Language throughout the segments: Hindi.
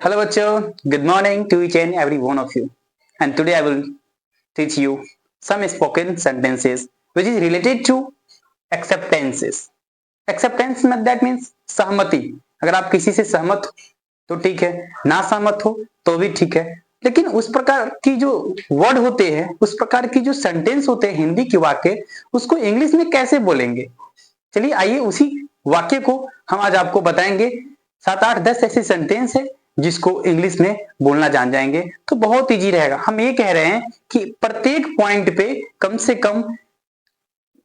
Hello bachcho, good morning to each and every one of you. And today I will teach you some spoken sentences which is related to acceptances. Acceptance that means सहमति. अगर आप किसी से सहमत हो तो ठीक है, ना सहमत हो तो भी ठीक है, लेकिन उस प्रकार की जो वर्ड होते हैं, उस प्रकार की जो सेंटेंस होते हैं हिंदी के वाक्य, उसको इंग्लिश में कैसे बोलेंगे? चलिए आइए उसी वाक्य को हम आज आपको बताएंगे। 7 8 10 ऐसे सेंटेंस है जिसको इंग्लिश में बोलना जान जाएंगे तो बहुत इजी रहेगा। हम ये कह रहे हैं कि प्रत्येक पॉइंट पे कम से कम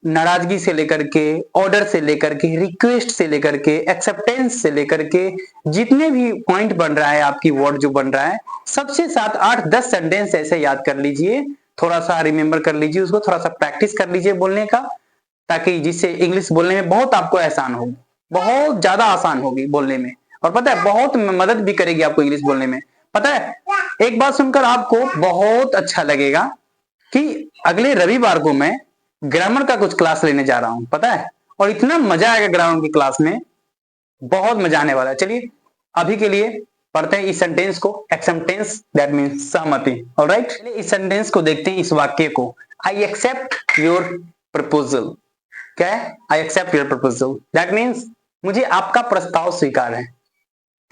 नाराजगी से लेकर के, ऑर्डर से लेकर के, रिक्वेस्ट से लेकर के, एक्सेप्टेंस से लेकर के, जितने भी पॉइंट बन रहा है, आपकी वर्ड जो बन रहा है, सबसे 7 8 10 सेंटेंस ऐसे याद कर लीजिए, थोड़ा सा रिमेंबर कर लीजिए, उसको थोड़ा सा प्रैक्टिस कर लीजिए बोलने का, ताकि जिससे इंग्लिश बोलने में बहुत आपको आसान होगी, बहुत ज्यादा आसान होगी बोलने में। और पता है बहुत मदद भी करेगी आपको इंग्लिश बोलने में। पता है एक बात सुनकर आपको बहुत अच्छा लगेगा कि अगले रविवार को मैं ग्रामर का कुछ क्लास लेने जा रहा हूं, पता है, और इतना मजा आएगा ग्रामर की क्लास में, बहुत मजा आने वाला है। चलिए अभी के लिए पढ़ते हैं इस सेंटेंस को, एक्सेप्टेंस दैट मींस सहमति। ऑलराइट, चलिए इस सेंटेंस को देखते हैं, इस वाक्य को। I accept your proposal. क्या है? I accept your proposal that means मुझे आपका प्रस्ताव स्वीकार है।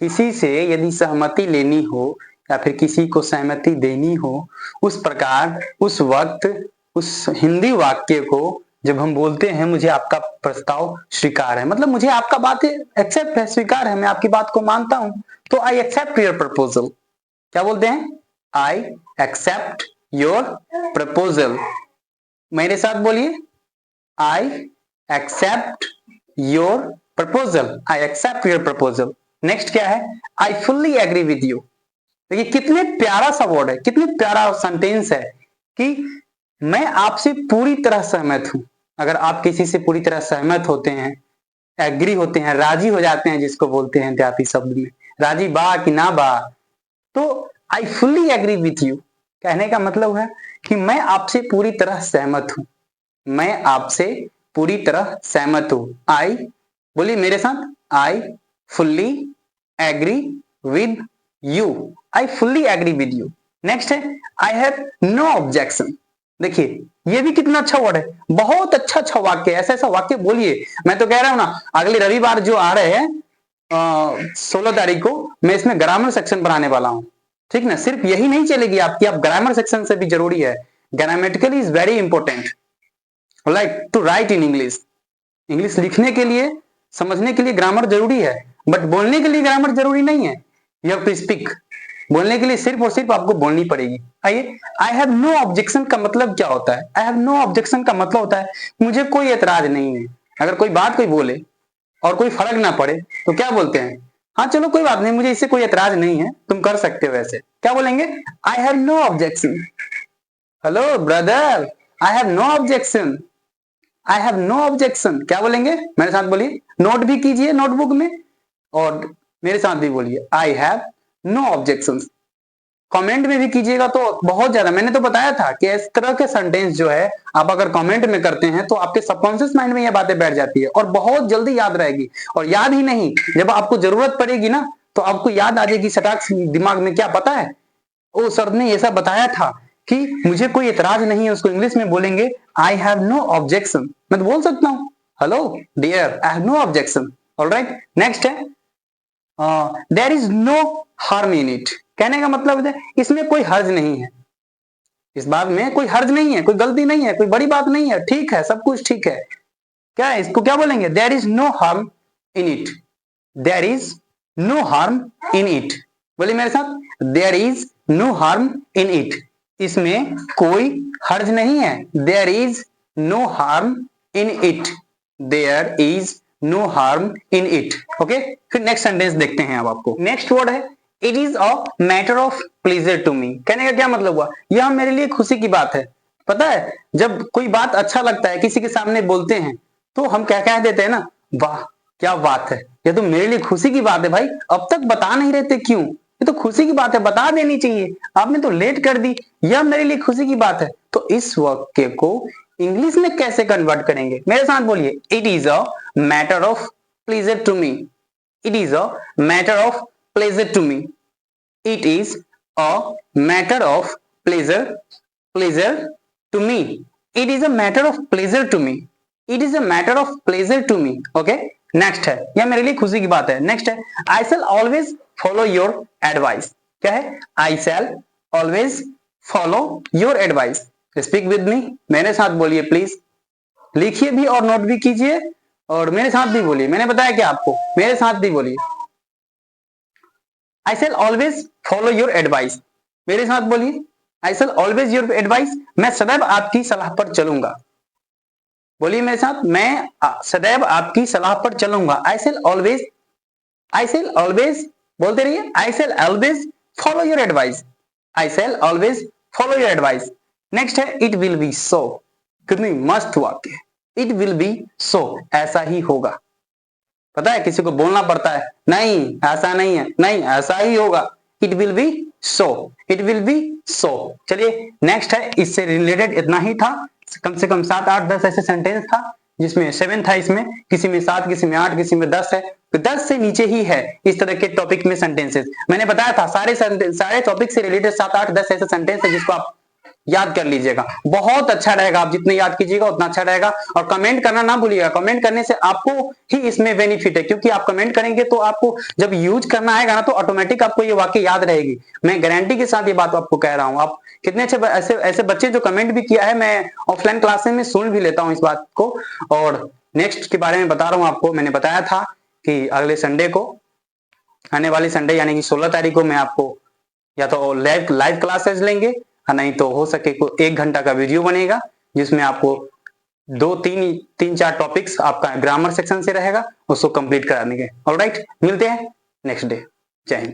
किसी से यदि सहमति लेनी हो या फिर किसी को सहमति देनी हो, उस प्रकार उस वक्त उस हिंदी वाक्य को जब हम बोलते हैं मुझे आपका प्रस्ताव स्वीकार है, मतलब मुझे आपका बात एक्सेप्ट है, स्वीकार है, मैं आपकी बात को मानता हूं, तो आई एक्सेप्ट योर प्रपोजल। क्या बोलते हैं? I accept your proposal. मेरे साथ बोलिए, I accept your proposal. I accept your proposal. Next क्या है? I fully agree with you. देखिए कितने प्यारा सा वर्ड है, कितने प्यारा सेंटेंस है कि मैं आपसे पूरी तरह सहमत हूं। अगर आप किसी से पूरी तरह सहमत होते हैं, एग्री होते हैं, राजी हो जाते हैं, जिसको बोलते हैं देहाती शब्द में राजी बा कि ना बा, तो I fully agree with you कहने का मतलब है कि मैं आपसे पूरी तरह सहमत हूं, मैं आपसे पूरी तरह सहमत हूं। आई, बोलिए मेरे साथ, I fully agree with you. I fully agree with you. Next है आई हैव नो ऑब्जेक्शन। देखिए ये भी कितना अच्छा वर्ड है, बहुत अच्छा अच्छा वाक्य, ऐसा ऐसा वाक्य बोलिए। मैं तो कह रहा हूं ना, अगले रविवार जो आ रहे हैं 16 तारीख को, मैं इसमें ग्रामर सेक्शन बनाने वाला हूं, ठीक ना। सिर्फ यही नहीं चलेगी आपकी, आप ग्रामर सेक्शन से भी जरूरी है। Grammatically is very important, like to write in English. English लिखने के लिए, समझने के लिए ग्रामर जरूरी है, बट बोलने के लिए ग्रामर जरूरी नहीं है। You have to speak. बोलने के लिए सिर्फ और सिर्फ आपको बोलनी पड़ेगी। आइए, आई हैव नो ऑब्जेक्शन का मतलब क्या होता है? आई हैव नो ऑब्जेक्शन का मतलब होता है मुझे कोई एतराज नहीं है। अगर कोई बात कोई बोले और कोई फर्क ना पड़े तो क्या बोलते हैं? हाँ चलो कोई बात नहीं, मुझे इससे कोई एतराज नहीं है, तुम कर सकते हो। ऐसे क्या बोलेंगे? I have no objection. Hello brother, I have no objection. I have no objection क्या बोलेंगे? मेरे साथ बोलिए, नोट भी कीजिए नोटबुक में और मेरे साथ भी बोलिए, I have no objection. Comment में भी कीजिएगा तो बहुत ज्यादा। मैंने तो बताया था कि इस तरह के सेंटेंस जो है आप अगर कमेंट में करते हैं तो आपके सबकॉन्शियस माइंड में ये बातें बैठ जाती है और बहुत जल्दी याद रहेगी। और याद ही नहीं, जब आपको जरूरत पड़ेगी ना तो आपको याद आ जाएगी सटाक दिमाग में। क्या पता है, ओ सर ने ऐसा बताया था कि मुझे कोई एतराज नहीं है, उसको इंग्लिश में बोलेंगे आई हैव नो ऑब्जेक्शन। मैं तो बोल सकता हूं, hello dear, I have no objection. Alright, next है there is no harm in it. कहने का मतलब है इसमें कोई हर्ज नहीं है, इस बात में कोई हर्ज नहीं है, कोई गलती नहीं है, कोई बड़ी बात नहीं है, ठीक है, सब कुछ ठीक है। क्या है? इसको क्या बोलेंगे? There is no harm in it. There is no harm in it. बोलिए मेरे साथ, there is no harm in it. इसमें कोई हर्ज नहीं है। There is no harm in it. There is no harm in it. Okay, फिर नेक्स्ट सेंटेंस देखते हैं अब आपको। नेक्स्ट वर्ड है it is a matter of pleasure to me. कहने का क्या मतलब हुआ? यह मेरे लिए खुशी की बात है। पता है जब कोई बात अच्छा लगता है, किसी के सामने बोलते हैं तो हम क्या कह देते हैं ना, वाह क्या बात है, ये तो मेरे लिए खुशी की बात है। भाई अब तक बता नहीं रहते क्यों? ये तो खुशी की बात है, बता देनी चाहिए, आपने तो लेट कर दी। यह मेरे लिए खुशी की बात है। तो इस वाक्य को इंग्लिश में कैसे कन्वर्ट करेंगे? मेरे साथ बोलिए, it is a matter of pleasure to me. It is a matter of pleasure to me. It is a matter of pleasure to me, it is a matter of pleasure to me, it is a matter of pleasure to me. Okay, next है, यह मेरे लिए खुशी की बात है। नेक्स्ट है, I shall always follow your advice. क्या है? I shall always follow your advice. Speak with me, मेरे साथ बोलिए प्लीज, लिखिए भी और नोट भी कीजिए और मेरे साथ भी बोलिए। मैंने बताया क्या आपको, मेरे साथ भी बोलिए। I shall always follow your advice, मेरे साथ बोलिए। I shall always your advice, मैं सदैव आपकी सलाह पर चलूंगा। बोलिए मेरे साथ, मैं सदैव आपकी सलाह पर चलूंगा। आई शैल ऑलवेज बोलते रहिए, I shall always follow your advice, I shall always follow your advice. Next है, इट विल बी सो। कितनी मस्त वाक्य, इट विल बी सो, ऐसा ही होगा। पता है किसी को बोलना पड़ता है, नहीं ऐसा नहीं है, नहीं ऐसा ही होगा। It will be so, it will be so. चलिए नेक्स्ट है, इससे रिलेटेड इतना ही था। कम से कम 7, 8, 10 ऐसे सेंटेंस था, जिसमें 7 था, इसमें किसी में 7, किसी में 8, किसी में 10 है, तो 10 से नीचे ही है इस तरह के टॉपिक में सेंटेंसेस। मैंने बताया था सारे टॉपिक से रिलेटेड 7, 8, 10 ऐसे सेंटेंस है जिसको आप याद कर लीजिएगा। बहुत अच्छा रहेगा, आप जितने याद कीजिएगा उतना अच्छा रहेगा। और कमेंट करना ना भूलिएगा, कमेंट करने से आपको ही इसमें बेनिफिट है, क्योंकि आप कमेंट करेंगे तो आपको जब यूज करना आएगा ना तो ऑटोमेटिक आपको ये वाक्य याद रहेगी। मैं गारंटी के साथ ये बात आपको कह रहा हूं। आप कितने अच्छे ऐसे बच्चे जो कमेंट भी किया है, मैं ऑफलाइन क्लासेस में सुन भी लेता हूं इस बात को। और नेक्स्ट के बारे में बता रहा हूं आपको, मैंने बताया था कि अगले संडे को, आने वाली संडे यानी कि 16 तारीख को मैं आपको या तो लाइव क्लासेस लेंगे, नहीं तो हो सके 1 घंटा का वीडियो बनेगा, जिसमें आपको 3-4 टॉपिक्स आपका ग्रामर सेक्शन से रहेगा, उसको कंप्लीट करा देंगे। ऑलराइट, मिलते हैं नेक्स्ट डे। जय हिंद।